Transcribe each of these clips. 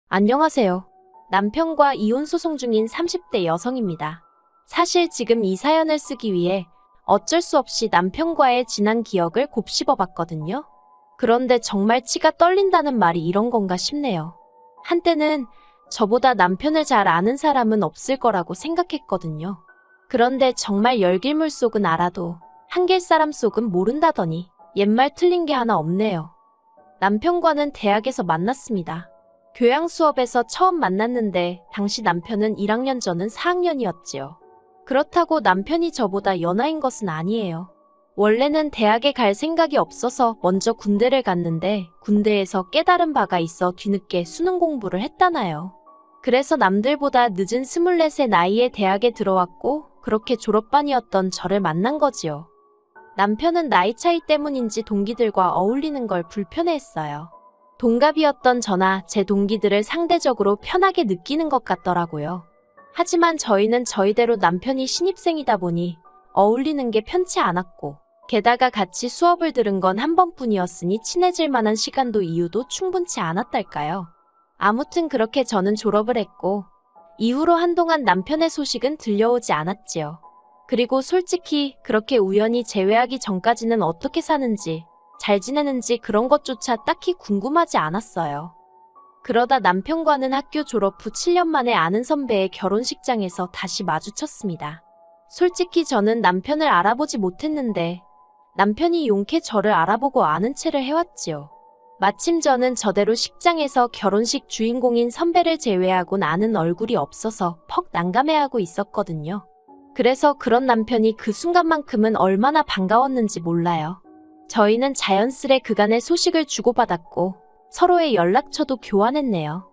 안녕하세요. 남편과 이혼 소송 중인 30대 여성입니다. 사실 지금 이 사연을 쓰기 위해 어쩔 수 없이 남편과의 지난 기억을 곱씹어 봤거든요. 그런데 정말 치가 떨린다는 말이 이런 건가 싶네요. 한때는 저보다 남편을 잘 아는 사람은 없을 거라고 생각했거든요. 그런데 정말 열길물 속은 알아도 한길 사람 속은 모른다더니 옛말 틀린 게 하나 없네요. 남편과는 대학에서 만났습니다. 교양 수업에서 처음 만났는데 당시 남편은 1학년 저는 4학년이었지요. 그렇다고 남편이 저보다 연하인 것은 아니에요. 원래는 대학에 갈 생각이 없어서 먼저 군대를 갔는데 군대에서 깨달은 바가 있어 뒤늦게 수능 공부를 했다나요. 그래서 남들보다 늦은 24세 나이에 대학에 들어왔고 그렇게 졸업반이었던 저를 만난 거지요. 남편은 나이 차이 때문인지 동기들과 어울리는 걸 불편해했어요. 동갑이었던 저나 제 동기들을 상대적으로 편하게 느끼는 것 같더라고요. 하지만 저희는 저희대로 남편이 신입생이다 보니 어울리는 게 편치 않았고 게다가 같이 수업을 들은 건 한 번뿐이었으니 친해질 만한 시간도 이유도 충분치 않았달까요. 아무튼 그렇게 저는 졸업을 했고 이후로 한동안 남편의 소식은 들려오지 않았지요. 그리고 솔직히 그렇게 우연히 재회하기 전까지는 어떻게 사는지 잘 지내는지 그런 것조차 딱히 궁금하지 않았어요. 그러다 남편과는 학교 졸업 후 7년 만에 아는 선배의 결혼식장에서 다시 마주쳤습니다. 솔직히 저는 남편을 알아보지 못했는데 남편이 용케 저를 알아보고 아는 체를 해왔지요. 마침 저는 저대로 식장에서 결혼식 주인공인 선배를 제외하곤 아는 얼굴이 없어서 퍽 난감해하고 있었거든요. 그래서 그런 남편이 그 순간만큼은 얼마나 반가웠는지 몰라요. 저희는 자연스레 그간의 소식을 주고받았고 서로의 연락처도 교환했네요.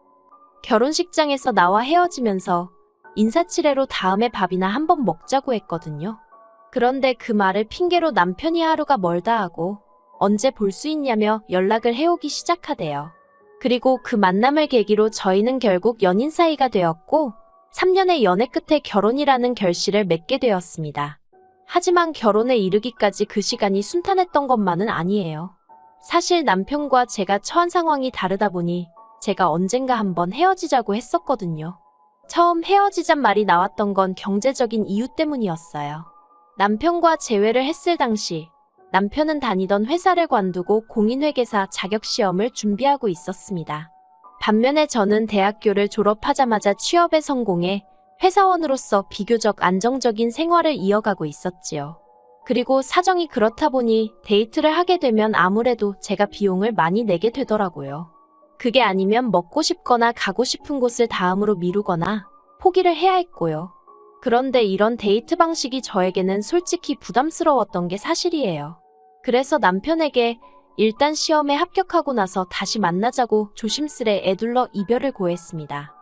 결혼식장에서 나와 헤어지면서 인사치레로 다음에 밥이나 한번 먹자고 했거든요. 그런데 그 말을 핑계로 남편이 하루가 멀다 하고 언제 볼 수 있냐며 연락을 해오기 시작하대요. 그리고 그 만남을 계기로 저희는 결국 연인 사이가 되었고 3년의 연애 끝에 결혼이라는 결실을 맺게 되었습니다. 하지만 결혼에 이르기까지 그 시간이 순탄했던 것만은 아니에요. 사실 남편과 제가 처한 상황이 다르다 보니 제가 언젠가 한번 헤어지자고 했었거든요. 처음 헤어지잔 말이 나왔던 건 경제적인 이유 때문이었어요. 남편과 재회를 했을 당시 남편은 다니던 회사를 관두고 공인회계사 자격시험을 준비하고 있었습니다. 반면에 저는 대학교를 졸업하자마자 취업에 성공해 회사원으로서 비교적 안정적인 생활을 이어가고 있었지요. 그리고 사정이 그렇다 보니 데이트를 하게 되면 아무래도 제가 비용을 많이 내게 되더라고요. 그게 아니면 먹고 싶거나 가고 싶은 곳을 다음으로 미루거나 포기를 해야 했고요. 그런데 이런 데이트 방식이 저에게는 솔직히 부담스러웠던 게 사실이에요. 그래서 남편에게 일단 시험에 합격하고 나서 다시 만나자고 조심스레 애둘러 이별을 고했습니다.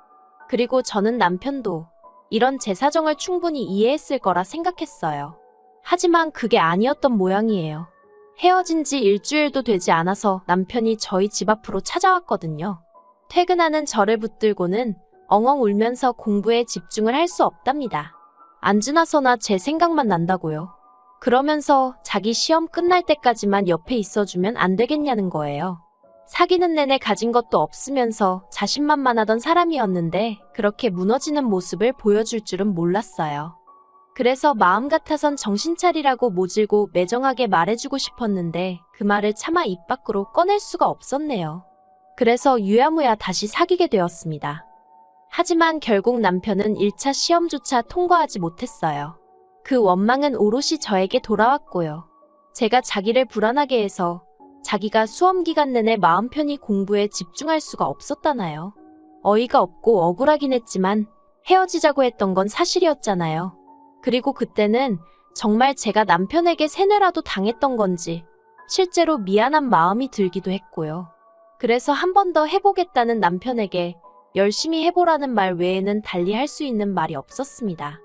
그리고 저는 남편도 이런 제 사정을 충분히 이해했을 거라 생각했어요. 하지만 그게 아니었던 모양이에요. 헤어진 지 일주일도 되지 않아서 남편이 저희 집 앞으로 찾아왔거든요. 퇴근하는 저를 붙들고는 엉엉 울면서 공부에 집중을 할 수 없답니다. 안 지나서나 제 생각만 난다고요. 그러면서 자기 시험 끝날 때까지만 옆에 있어주면 안 되겠냐는 거예요. 사귀는 내내 가진 것도 없으면서 자신만만하던 사람이었는데 그렇게 무너지는 모습을 보여줄 줄은 몰랐어요. 그래서 마음 같아선 정신 차리라고 모질고 매정하게 말해주고 싶었는데 그 말을 차마 입 밖으로 꺼낼 수가 없었네요. 그래서 유야무야 다시 사귀게 되었습니다. 하지만 결국 남편은 1차 시험조차 통과하지 못했어요. 그 원망은 오롯이 저에게 돌아왔고요. 제가 자기를 불안하게 해서 자기가 수험 기간 내내 마음 편히 공부에 집중할 수가 없었다나요. 어이가 없고 억울하긴 했지만 헤어지자고 했던 건 사실이었잖아요. 그리고 그때는 정말 제가 남편에게 세뇌라도 당했던 건지 실제로 미안한 마음이 들기도 했고요. 그래서 한 번 더 해보겠다는 남편에게 열심히 해보라는 말 외에는 달리 할 수 있는 말이 없었습니다.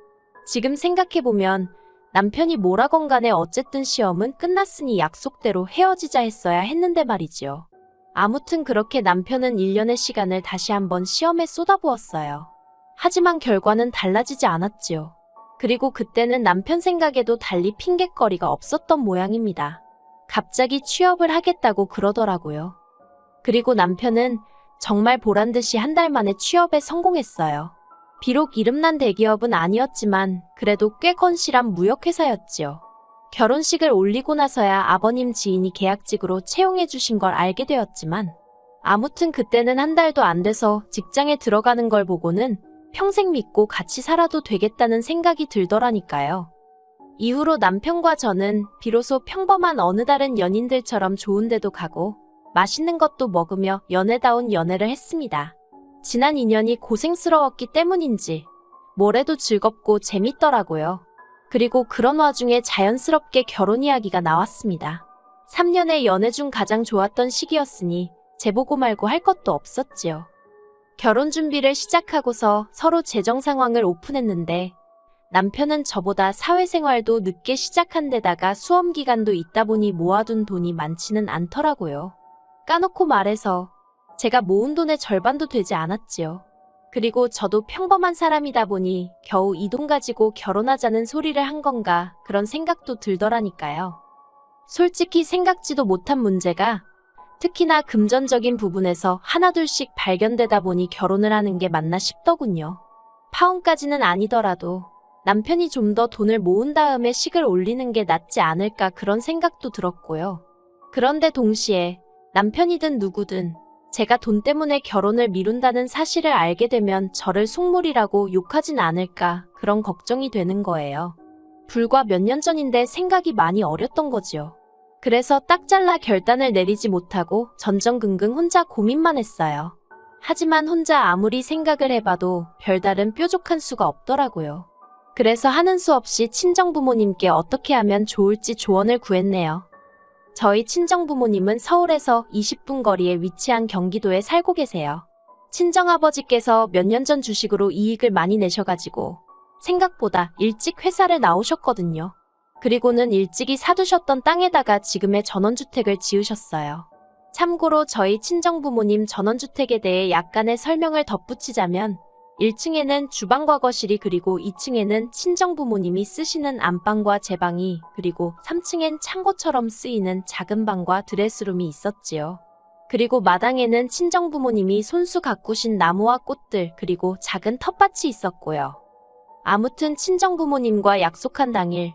지금 생각해보면 남편이 뭐라건 간에 어쨌든 시험은 끝났으니 약속대로 헤어지자 했어야 했는데 말이지요. 아무튼 그렇게 남편은 1년의 시간을 다시 한번 시험에 쏟아부었어요. 하지만 결과는 달라지지 않았지요. 그리고 그때는 남편 생각에도 달리 핑곗거리가 없었던 모양입니다. 갑자기 취업을 하겠다고 그러더라고요. 그리고 남편은 정말 보란듯이 한 달 만에 취업에 성공했어요. 비록 이름난 대기업은 아니었지만 그래도 꽤 건실한 무역회사였지요. 결혼식을 올리고 나서야 아버님 지인이 계약직으로 채용해 주신 걸 알게 되었지만 아무튼 그때는 한 달도 안 돼서 직장에 들어가는 걸 보고는 평생 믿고 같이 살아도 되겠다는 생각이 들더라니까요. 이후로 남편과 저는 비로소 평범한 어느 다른 연인들처럼 좋은 데도 가고 맛있는 것도 먹으며 연애다운 연애를 했습니다. 지난 2년이 고생스러웠기 때문인지 뭘 해도 즐겁고 재밌더라고요. 그리고 그런 와중에 자연스럽게 결혼 이야기가 나왔습니다. 3년의 연애 중 가장 좋았던 시기였으니 재보고 말고 할 것도 없었지요. 결혼 준비를 시작하고서 서로 재정 상황을 오픈했는데 남편은 저보다 사회생활도 늦게 시작한 데다가 수험 기간도 있다 보니 모아둔 돈이 많지는 않더라고요. 까놓고 말해서 제가 모은 돈의 절반도 되지 않았지요. 그리고 저도 평범한 사람이다 보니 겨우 이 돈 가지고 결혼하자는 소리를 한 건가 그런 생각도 들더라니까요. 솔직히 생각지도 못한 문제가 특히나 금전적인 부분에서 하나둘씩 발견되다 보니 결혼을 하는 게 맞나 싶더군요. 파혼까지는 아니더라도 남편이 좀 더 돈을 모은 다음에 식을 올리는 게 낫지 않을까 그런 생각도 들었고요. 그런데 동시에 남편이든 누구든 제가 돈 때문에 결혼을 미룬다는 사실을 알게 되면 저를 속물이라고 욕하진 않을까 그런 걱정이 되는 거예요. 불과 몇 년 전인데 생각이 많이 어렸던 거지요. 그래서 딱 잘라 결단을 내리지 못하고 전전긍긍 혼자 고민만 했어요. 하지만 혼자 아무리 생각을 해봐도 별다른 뾰족한 수가 없더라고요. 그래서 하는 수 없이 친정부모님께 어떻게 하면 좋을지 조언을 구했네요. 저희 친정부모님은 서울에서 20분 거리에 위치한 경기도에 살고 계세요. 친정아버지께서 몇 년 전 주식으로 이익을 많이 내셔가지고 생각보다 일찍 회사를 나오셨거든요. 그리고는 일찍이 사두셨던 땅에다가 지금의 전원주택을 지으셨어요. 참고로 저희 친정부모님 전원주택에 대해 약간의 설명을 덧붙이자면 1층에는 주방과 거실이 그리고 2층에는 친정부모님이 쓰시는 안방과 제방이 그리고 3층엔 창고처럼 쓰이는 작은 방과 드레스룸이 있었지요. 그리고 마당에는 친정부모님이 손수 가꾸신 나무와 꽃들 그리고 작은 텃밭이 있었고요. 아무튼 친정부모님과 약속한 당일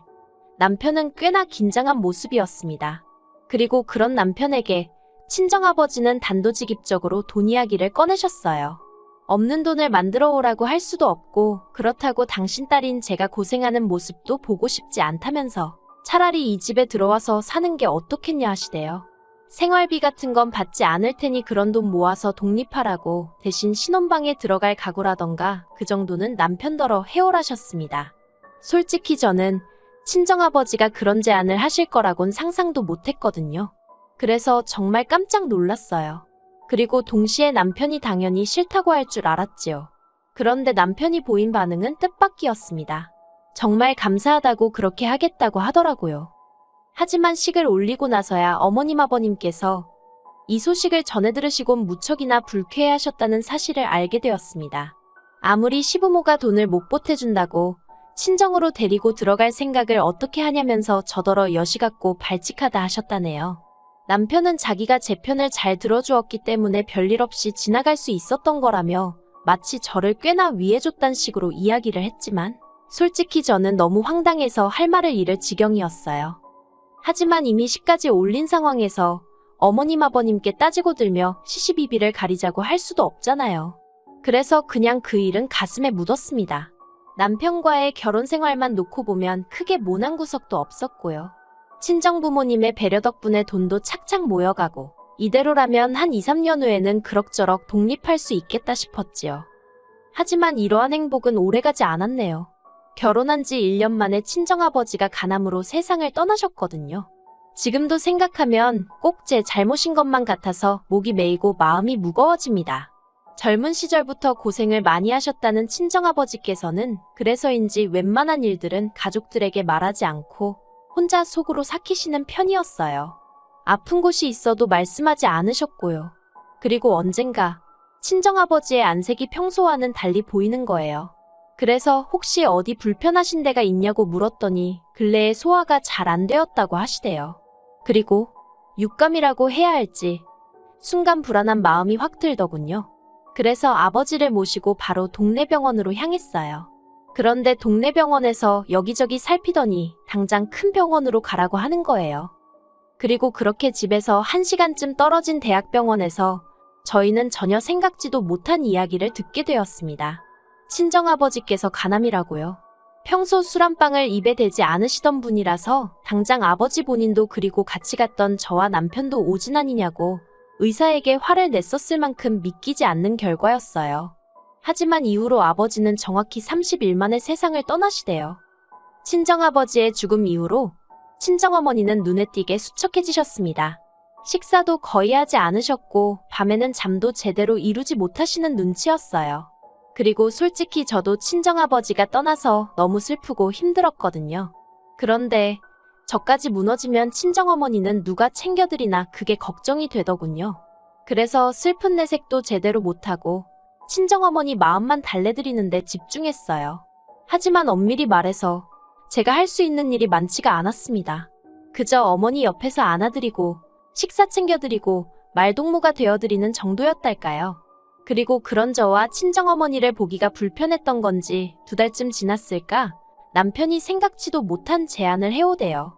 남편은 꽤나 긴장한 모습이었습니다. 그리고 그런 남편에게 친정아버지는 단도직입적으로 돈 이야기를 꺼내셨어요. 없는 돈을 만들어 오라고 할 수도 없고 그렇다고 당신 딸인 제가 고생하는 모습도 보고 싶지 않다면서 차라리 이 집에 들어와서 사는 게 어떻겠냐 하시대요. 생활비 같은 건 받지 않을 테니 그런 돈 모아서 독립하라고 대신 신혼방에 들어갈 각오라던가 그 정도는 남편더러 해오라셨습니다. 솔직히 저는 친정아버지가 그런 제안을 하실 거라곤 상상도 못했거든요. 그래서 정말 깜짝 놀랐어요. 그리고 동시에 남편이 당연히 싫다고 할 줄 알았지요. 그런데 남편이 보인 반응은 뜻밖이었습니다. 정말 감사하다고 그렇게 하겠다고 하더라고요. 하지만 식을 올리고 나서야 어머님 아버님께서 이 소식을 전해 들으시곤 무척이나 불쾌해하셨다는 사실을 알게 되었습니다. 아무리 시부모가 돈을 못 보태준다고 친정으로 데리고 들어갈 생각을 어떻게 하냐면서 저더러 여시 같고 발칙하다 하셨다네요. 남편은 자기가 제 편을 잘 들어주었기 때문에 별일 없이 지나갈 수 있었던 거라며 마치 저를 꽤나 위해줬단 식으로 이야기를 했지만 솔직히 저는 너무 황당해서 할 말을 잃을 지경이었어요. 하지만 이미 식까지 올린 상황에서 어머님 아버님께 따지고 들며 시시비비를 가리자고 할 수도 없잖아요. 그래서 그냥 그 일은 가슴에 묻었습니다. 남편과의 결혼 생활만 놓고 보면 크게 모난 구석도 없었고요. 친정부모님의 배려 덕분에 돈도 착착 모여가고 이대로라면 한 2, 3년 후에는 그럭저럭 독립할 수 있겠다 싶었지요. 하지만 이러한 행복은 오래가지 않았네요. 결혼한 지 1년 만에 친정아버지가 간암으로 세상을 떠나셨거든요. 지금도 생각하면 꼭 제 잘못인 것만 같아서 목이 메이고 마음이 무거워집니다. 젊은 시절부터 고생을 많이 하셨다는 친정아버지께서는 그래서인지 웬만한 일들은 가족들에게 말하지 않고 혼자 속으로 삭히시는 편이었어요. 아픈 곳이 있어도 말씀하지 않으셨고요. 그리고 언젠가 친정아버지의 안색이 평소와는 달리 보이는 거예요. 그래서 혹시 어디 불편하신 데가 있냐고 물었더니 근래에 소화가 잘 안 되었다고 하시대요. 그리고 육감이라고 해야 할지 순간 불안한 마음이 확 들더군요. 그래서 아버지를 모시고 바로 동네 병원으로 향했어요. 그런데 동네 병원에서 여기저기 살피더니 당장 큰 병원으로 가라고 하는 거예요. 그리고 그렇게 집에서 1시간쯤 떨어진 대학병원에서 저희는 전혀 생각지도 못한 이야기를 듣게 되었습니다. 친정아버지께서 간암이라고요. 평소 술 한 방울 입에 대지 않으시던 분이라서 당장 아버지 본인도 그리고 같이 갔던 저와 남편도 오진 아니냐고 의사에게 화를 냈었을 만큼 믿기지 않는 결과였어요. 하지만 이후로 아버지는 정확히 30일 만에 세상을 떠나시대요. 친정아버지의 죽음 이후로 친정어머니는 눈에 띄게 수척해지셨습니다. 식사도 거의 하지 않으셨고 밤에는 잠도 제대로 이루지 못하시는 눈치였어요. 그리고 솔직히 저도 친정아버지가 떠나서 너무 슬프고 힘들었거든요. 그런데 저까지 무너지면 친정어머니는 누가 챙겨드리나 그게 걱정이 되더군요. 그래서 슬픈 내색도 제대로 못하고 친정어머니 마음만 달래드리는데 집중했어요. 하지만 엄밀히 말해서 제가 할 수 있는 일이 많지가 않았습니다. 그저 어머니 옆에서 안아드리고 식사 챙겨드리고 말동무가 되어드리는 정도였달까요. 그리고 그런 저와 친정어머니를 보기가 불편했던 건지 2달쯤 지났을까 남편이 생각지도 못한 제안을 해오대요.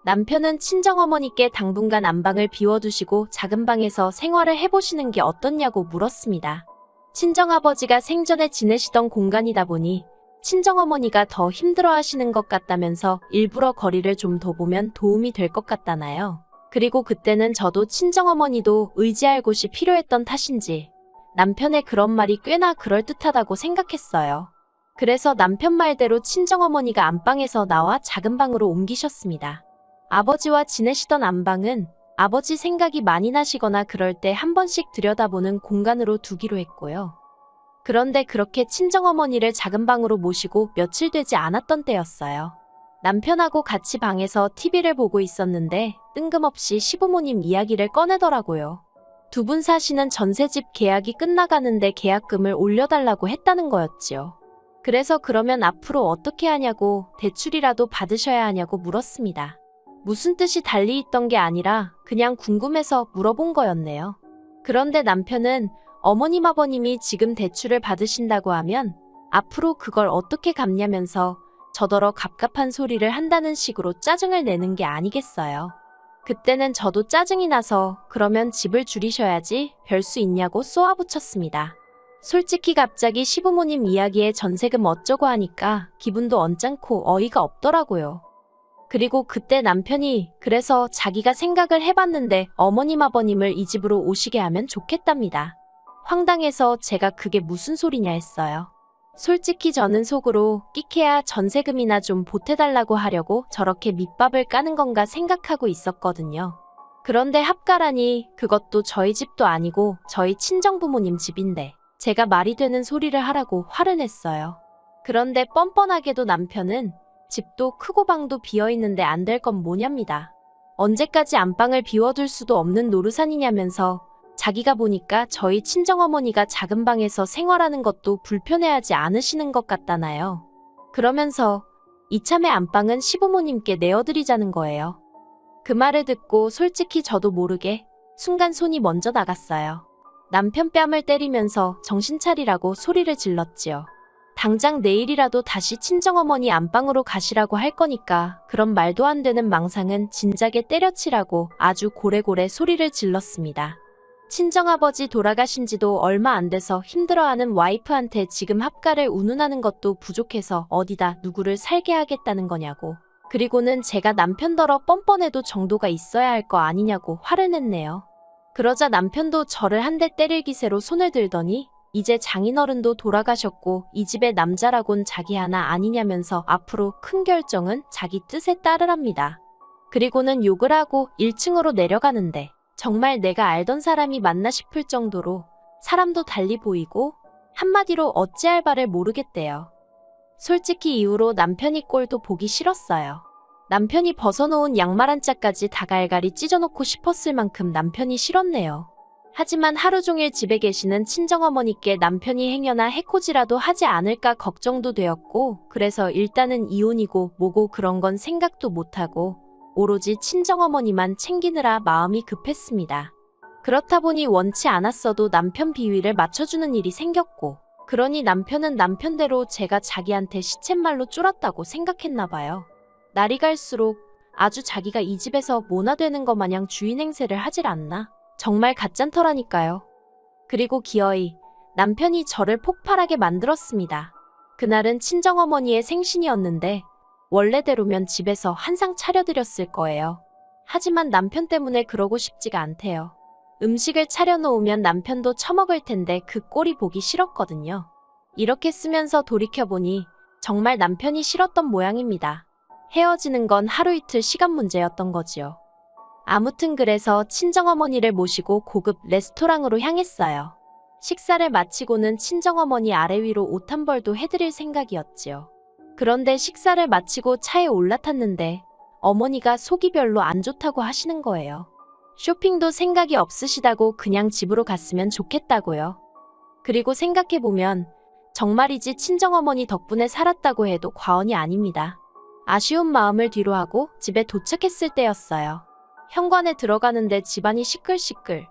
남편은 친정어머니께 당분간 안방을 비워두시고 작은 방에서 생활을 해보시는 게 어떻냐고 물었습니다. 친정아버지가 생전에 지내시던 공간이다 보니 친정어머니가 더 힘들어하시는 것 같다면서 일부러 거리를 좀 둬보면 도움이 될 것 같다나요. 그리고 그때는 저도 친정어머니도 의지할 곳이 필요했던 탓인지 남편의 그런 말이 꽤나 그럴듯하다고 생각했어요. 그래서 남편 말대로 친정어머니가 안방에서 나와 작은 방으로 옮기셨습니다. 아버지와 지내시던 안방은 아버지 생각이 많이 나시거나 그럴 때 한 번씩 들여다보는 공간으로 두기로 했고요. 그런데 그렇게 친정어머니를 작은 방으로 모시고 며칠 되지 않았던 때였어요. 남편하고 같이 방에서 TV를 보고 있었는데 뜬금없이 시부모님 이야기를 꺼내더라고요. 2분 사시는 전셋집 계약이 끝나가는데 계약금을 올려달라고 했다는 거였지요. 그래서 그러면 앞으로 어떻게 하냐고 대출이라도 받으셔야 하냐고 물었습니다. 무슨 뜻이 달리 있던 게 아니라 그냥 궁금해서 물어본 거였네요. 그런데 남편은 어머님 아버님이 지금 대출을 받으신다고 하면 앞으로 그걸 어떻게 갚냐면서 저더러 갑갑한 소리를 한다는 식으로 짜증을 내는 게 아니겠어요. 그때는 저도 짜증이 나서 그러면 집을 줄이셔야지 별 수 있냐고 쏘아붙였습니다. 솔직히 갑자기 시부모님 이야기에 전세금 어쩌고 하니까 기분도 언짢고 어이가 없더라고요. 그리고 그때 남편이 그래서 자기가 생각을 해봤는데 어머님 아버님을 이 집으로 오시게 하면 좋겠답니다. 황당해서 제가 그게 무슨 소리냐 했어요. 솔직히 저는 속으로 끼케야 전세금이나 좀 보태달라고 하려고 저렇게 밑밥을 까는 건가 생각하고 있었거든요. 그런데 합가라니 그것도 저희 집도 아니고 저희 친정부모님 집인데 제가 말이 되는 소리를 하라고 화를 냈어요. 그런데 뻔뻔하게도 남편은 집도 크고 방도 비어있는데 안 될 건 뭐냐입니다. 언제까지 안방을 비워둘 수도 없는 노루산이냐면서 자기가 보니까 저희 친정어머니가 작은 방에서 생활하는 것도 불편해하지 않으시는 것 같다나요. 그러면서 이참에 안방은 시부모님께 내어드리자는 거예요. 그 말을 듣고 솔직히 저도 모르게 순간 손이 먼저 나갔어요. 남편 뺨을 때리면서 정신 차리라고 소리를 질렀지요. 당장 내일이라도 다시 친정어머니 안방으로 가시라고 할 거니까 그런 말도 안 되는 망상은 진작에 때려치라고 아주 고래고래 소리를 질렀습니다. 친정아버지 돌아가신 지도 얼마 안 돼서 힘들어하는 와이프한테 지금 합가를 운운하는 것도 부족해서 어디다 누구를 살게 하겠다는 거냐고. 그리고는 제가 남편더러 뻔뻔해도 정도가 있어야 할 거 아니냐고 화를 냈네요. 그러자 남편도 저를 한 대 때릴 기세로 손을 들더니 이제 장인어른도 돌아가셨고 이 집의 남자라곤 자기 하나 아니냐면서 앞으로 큰 결정은 자기 뜻에 따르랍니다. 그리고는 욕을 하고 1층으로 내려가는데 정말 내가 알던 사람이 맞나 싶을 정도로 사람도 달리 보이고 한마디로 어찌할 바를 모르겠대요. 솔직히 이후로 남편이 꼴도 보기 싫었어요. 남편이 벗어놓은 양말 한 짝까지 다 갈갈이 찢어놓고 싶었을 만큼 남편이 싫었네요. 하지만 하루 종일 집에 계시는 친정어머니께 남편이 행여나 해코지라도 하지 않을까 걱정도 되었고 그래서 일단은 이혼이고 뭐고 그런 건 생각도 못하고 오로지 친정어머니만 챙기느라 마음이 급했습니다. 그렇다 보니 원치 않았어도 남편 비위를 맞춰주는 일이 생겼고, 그러니 남편은 남편대로 제가 자기한테 시쳇말로 쫄았다고 생각했나 봐요. 날이 갈수록 아주 자기가 이 집에서 모나 되는 것 마냥 주인 행세를 하질 않나? 정말 가짠터라니까요. 그리고 기어이 남편이 저를 폭발하게 만들었습니다. 그날은 친정어머니의 생신이었는데 원래대로면 집에서 한상 차려드렸을 거예요. 하지만 남편 때문에 그러고 싶지가 않대요. 음식을 차려놓으면 남편도 처먹을 텐데 그 꼴이 보기 싫었거든요. 이렇게 쓰면서 돌이켜보니 정말 남편이 싫었던 모양입니다. 헤어지는 건 하루 이틀 시간 문제였던 거지요. 아무튼 그래서 친정어머니를 모시고 고급 레스토랑으로 향했어요. 식사를 마치고는 친정어머니 아래 위로 옷 한 벌도 해드릴 생각이었지요. 그런데 식사를 마치고 차에 올라탔는데 어머니가 속이 별로 안 좋다고 하시는 거예요. 쇼핑도 생각이 없으시다고 그냥 집으로 갔으면 좋겠다고요. 그리고 생각해보면 정말이지 친정어머니 덕분에 살았다고 해도 과언이 아닙니다. 아쉬운 마음을 뒤로하고 집에 도착했을 때였어요. 현관에 들어가는데 집안이 시끌시끌.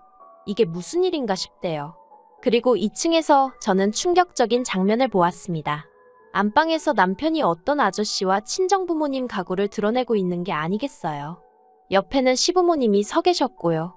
이게 무슨 일인가 싶대요. 그리고 2층에서 저는 충격적인 장면을 보았습니다. 안방에서 남편이 어떤 아저씨와 친정부모님 가구를 드러내고 있는 게 아니겠어요. 옆에는 시부모님이 서 계셨고요.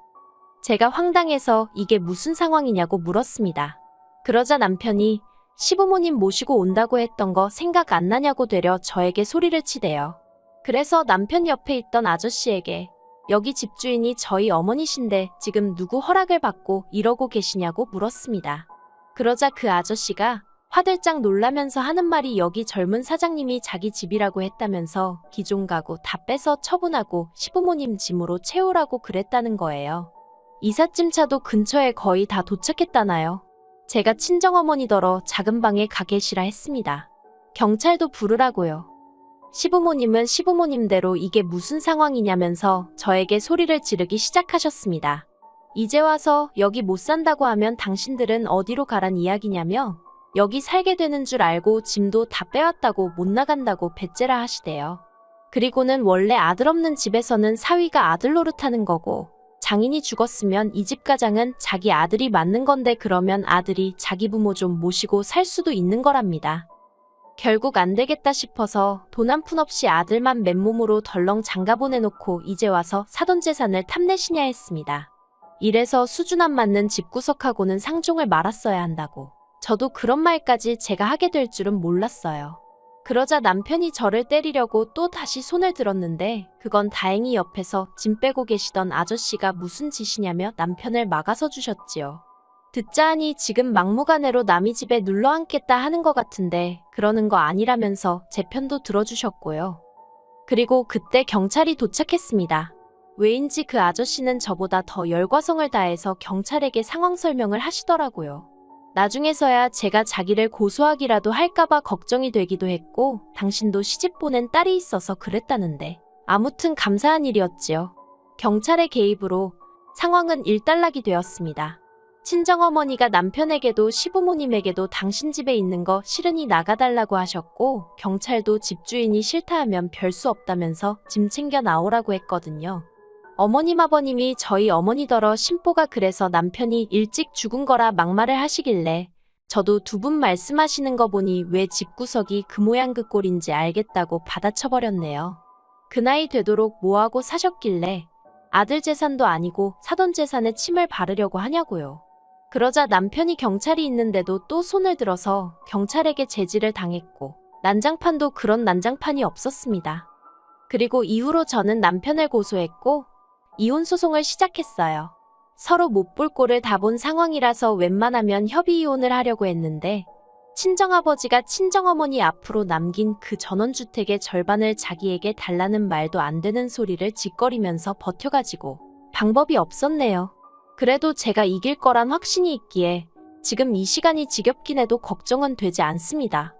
제가 황당해서 이게 무슨 상황이냐고 물었습니다. 그러자 남편이 시부모님 모시고 온다고 했던 거 생각 안 나냐고 되려 저에게 소리를 치대요. 그래서 남편 옆에 있던 아저씨에게 여기 집주인이 저희 어머니신데 지금 누구 허락을 받고 이러고 계시냐고 물었습니다. 그러자 그 아저씨가 화들짝 놀라면서 하는 말이 여기 젊은 사장님이 자기 집이라고 했다면서 기존 가구 다 빼서 처분하고 시부모님 짐으로 채우라고 그랬다는 거예요. 이삿짐차도 근처에 거의 다 도착했다나요. 제가 친정어머니더러 작은 방에 가 계시라 했습니다. 경찰도 부르라고요. 시부모님은 시부모님대로 이게 무슨 상황이냐면서 저에게 소리를 지르기 시작하셨습니다. 이제 와서 여기 못 산다고 하면 당신들은 어디로 가란 이야기냐며 여기 살게 되는 줄 알고 짐도 다 빼왔다고 못 나간다고 배째라 하시대요. 그리고는 원래 아들 없는 집에서는 사위가 아들 노릇하는 거고 장인이 죽었으면 이 집 가장은 자기 아들이 맡는 건데 그러면 아들이 자기 부모 좀 모시고 살 수도 있는 거랍니다. 결국 안 되겠다 싶어서 돈 한 푼 없이 아들만 맨몸으로 덜렁 장가 보내놓고 이제 와서 사돈 재산을 탐내시냐 했습니다. 이래서 수준 안 맞는 집구석하고는 상종을 말았어야 한다고. 저도 그런 말까지 제가 하게 될 줄은 몰랐어요. 그러자 남편이 저를 때리려고 또 다시 손을 들었는데 그건 다행히 옆에서 짐 빼고 계시던 아저씨가 무슨 짓이냐며 남편을 막아서 주셨지요. 듣자 하니 지금 막무가내로 남의 집에 눌러 앉겠다 하는 것 같은데 그러는 거 아니라면서 제 편도 들어주셨고요. 그리고 그때 경찰이 도착했습니다. 왜인지 그 아저씨는 저보다 더 열과성을 다해서 경찰에게 상황 설명을 하시더라고요. 나중에서야 제가 자기를 고소하기라도 할까봐 걱정이 되기도 했고 당신도 시집 보낸 딸이 있어서 그랬다는데 아무튼 감사한 일이었지요. 경찰의 개입으로 상황은 일단락이 되었습니다. 친정어머니가 남편에게도 시부모님에게도 당신 집에 있는 거 싫으니 나가달라고 하셨고 경찰도 집주인이 싫다 하면 별 수 없다면서 짐 챙겨 나오라고 했거든요. 어머님 아버님이 저희 어머니더러 심보가 그래서 남편이 일찍 죽은 거라 막말을 하시길래 저도 두 분 말씀하시는 거 보니 왜 집구석이 그 모양 그 꼴인지 알겠다고 받아쳐버렸네요. 그 나이 되도록 뭐하고 사셨길래 아들 재산도 아니고 사돈 재산에 침을 바르려고 하냐고요. 그러자 남편이 경찰이 있는데도 또 손을 들어서 경찰에게 제지를 당했고 난장판도 그런 난장판이 없었습니다. 그리고 이후로 저는 남편을 고소했고 이혼 소송을 시작했어요. 서로 못 볼 꼴을 다 본 상황이라서 웬만하면 협의 이혼을 하려고 했는데 친정아버지가 친정어머니 앞으로 남긴 그 전원주택의 절반을 자기에게 달라는 말도 안 되는 소리를 짓거리면서 버텨가지고 방법이 없었네요. 그래도 제가 이길 거란 확신이 있기에 지금 이 시간이 지겹긴 해도 걱정은 되지 않습니다.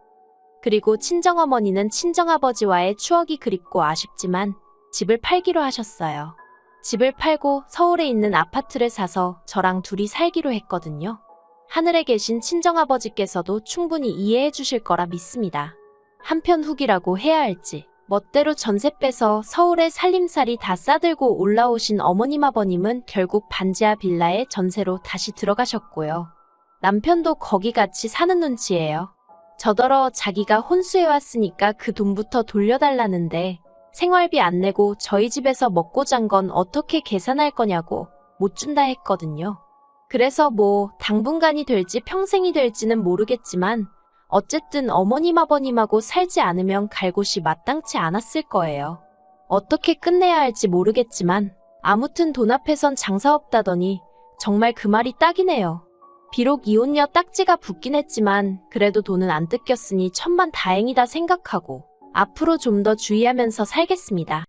그리고 친정어머니는 친정아버지와의 추억이 그립고 아쉽지만 집을 팔기로 하셨어요. 집을 팔고 서울에 있는 아파트를 사서 저랑 둘이 살기로 했거든요. 하늘에 계신 친정아버지께서도 충분히 이해해 주실 거라 믿습니다. 한편 후기라고 해야 할지 멋대로 전세 빼서 서울에 살림살이 다 싸들고 올라오신 어머님 아버님은 결국 반지하 빌라에 전세로 다시 들어가셨고요. 남편도 거기 같이 사는 눈치예요. 저더러 자기가 혼수해왔으니까 그 돈부터 돌려달라는데 생활비 안 내고 저희 집에서 먹고 잔 건 어떻게 계산할 거냐고 못 준다 했거든요. 그래서 뭐 당분간이 될지 평생이 될지는 모르겠지만 어쨌든 어머님 아버님하고 살지 않으면 갈 곳이 마땅치 않았을 거예요. 어떻게 끝내야 할지 모르겠지만 아무튼 돈 앞에선 장사 없다더니 정말 그 말이 딱이네요. 비록 이혼녀 딱지가 붙긴 했지만 그래도 돈은 안 뜯겼으니 천만다행이다 생각하고 앞으로 좀 더 주의하면서 살겠습니다.